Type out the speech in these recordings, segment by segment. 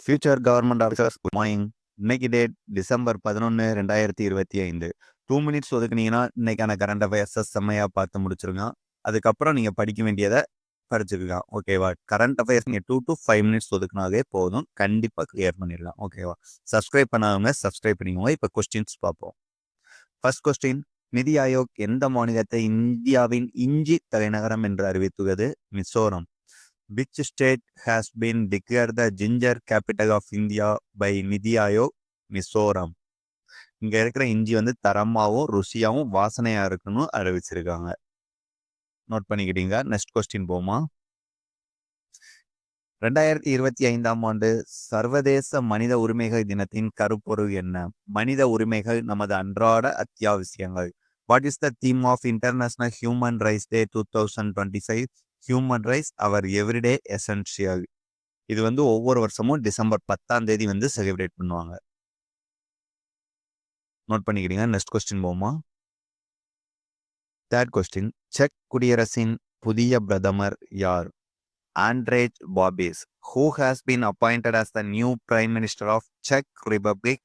Future government workers good morning. இன்னைக்கு date December 11 2025. 2 minutes ஒதுக்குனீங்கன்னா இன்னைக்கான கரண்ட் அஃபேர்ஸை செம்மையாக பார்த்து முடிச்சிருங்க. அதுக்கப்புறம் நீங்கள் படிக்க வேண்டியதை படிச்சிருக்கலாம். ஓகேவா? கரண்ட் அஃபேர்ஸ் நீங்கள் 2 to 5 மினிட்ஸ் ஒதுக்குனாவே போதும், கண்டிப்பாக கிளியர் பண்ணிடலாம். ஓகேவா? சப்ஸ்கிரைப் பண்ணாதவங்க சப்ஸ்கிரைப் பண்ணிக்கோங்க. இப்போ கொஸ்டின்ஸ் பார்ப்போம். ஃபர்ஸ்ட் கொஸ்டின், நிதி ஆயோக் எந்த மாநிலத்தை இந்தியாவின் இஞ்சி தலைநகரம் என்று அறிவித்துள்ளது? Mizoram. Which state has been declared the ginger capital of India by நிதி ஆயோக்? மிசோரம். இங்க இருக்கிற இஞ்சி வந்து தரமாகவும் ருசியாகவும் வாசனையா இருக்குன்னு அறிவிச்சிருக்காங்க. நோட் பண்ணிக்கிட்டீங்க. நெக்ஸ்ட் கொஸ்டின் போமா. 2025 ஆண்டு சர்வதேச மனித உரிமைகள் தினத்தின் கருப்பொருள் என்ன? மனித உரிமைகள் நமது அன்றாட அத்தியாவசியங்கள். What is the theme of international human rights day 2025? Human rights our everyday essential. இது வந்து ஒவ்வொரு வருஷமும் டிசம்பர் 10 வந்து செலிப்ரேட் பண்ணுவாங்க. நோட் பண்ணிக்கிறீங்க. நெக்ஸ்ட் கொஸ்டின் போமா. தேர்ட் கொஸ்டின், செக் குடியரசின் புதிய பிரதமர் யார்? ஆண்ட்ரேஜ் பாபிஸ். Who has been appointed as the new Prime Minister of Czech Republic?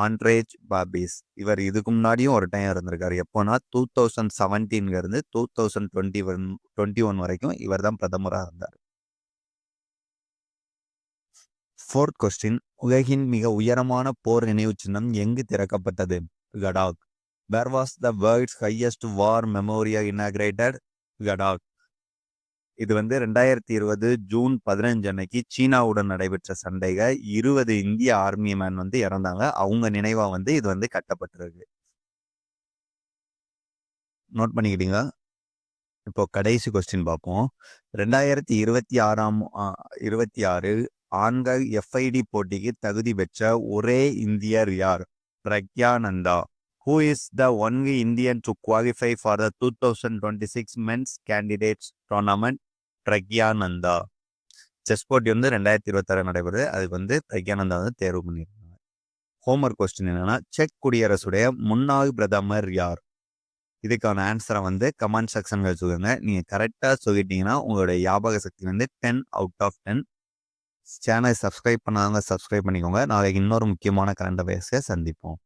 ஆண்ட்ரேஜ் பாபிஸ். இவர் இதுக்கு முன்னாடியும் ஒரு டைம் இருந்திருக்காரு. எப்போனா 2017 இருந்து 2021 வரைக்கும் இவர் தான் பிரதமராக இருந்தார். ஃபோர்த் கொஸ்டின், உலகின் மிக உயரமான போர் நினைவு சின்னம் எங்கு திறக்கப்பட்டது? Ladakh. Where was the world's highest war memorial inaugurated? Ladakh. இது வந்து 2020 ஜூன் 15 அன்னைக்கு சீனாவுடன் நடைபெற்ற சண்டைக 20 இந்திய ஆர்மி மேன் வந்து இறந்தாங்க. அவங்க நினைவா வந்து இது வந்து கட்டப்பட்டிருக்கு. நோட் பண்ணிக்கிட்டீங்க. இப்போ கடைசி கொஸ்டின் பார்ப்போம். 2026 ஆண்கள் FID போட்டிக்கு தகுதி பெற்ற ஒரே இந்தியர் யார்? Praggnanandhaa. Who is the only Indian to qualify for the 2026 men's candidates tournament? Praggnanandhaa. Chess போட்டி வந்து 2026 நடைபெறுது. அதுக்கு வந்து பிரக்யானந்தா வந்து தேர்வு பண்ணியிருக்காங்க. ஹோம்ஒர்க் கொஸ்டின் என்னன்னா, செக் குடியரசுடைய முன்னாள் பிரதமர் யார்? இதுக்கான ஆன்சரை வந்து கமெண்ட் செக்ஷன்ல சொல்லுங்க. நீங்க கரெக்டா சொல்லிட்டீங்கன்னா உங்களுடைய ஞாபக சக்தி வந்து 10 out of 10. சேனலை சப்ஸ்கிரைப் பண்ணாதவங்க சப்ஸ்கிரைப் பண்ணிக்கோங்க. நாளைக்கு இன்னொரு முக்கியமான கரண்ட் அஃபேர்ஸை சந்திப்போம்.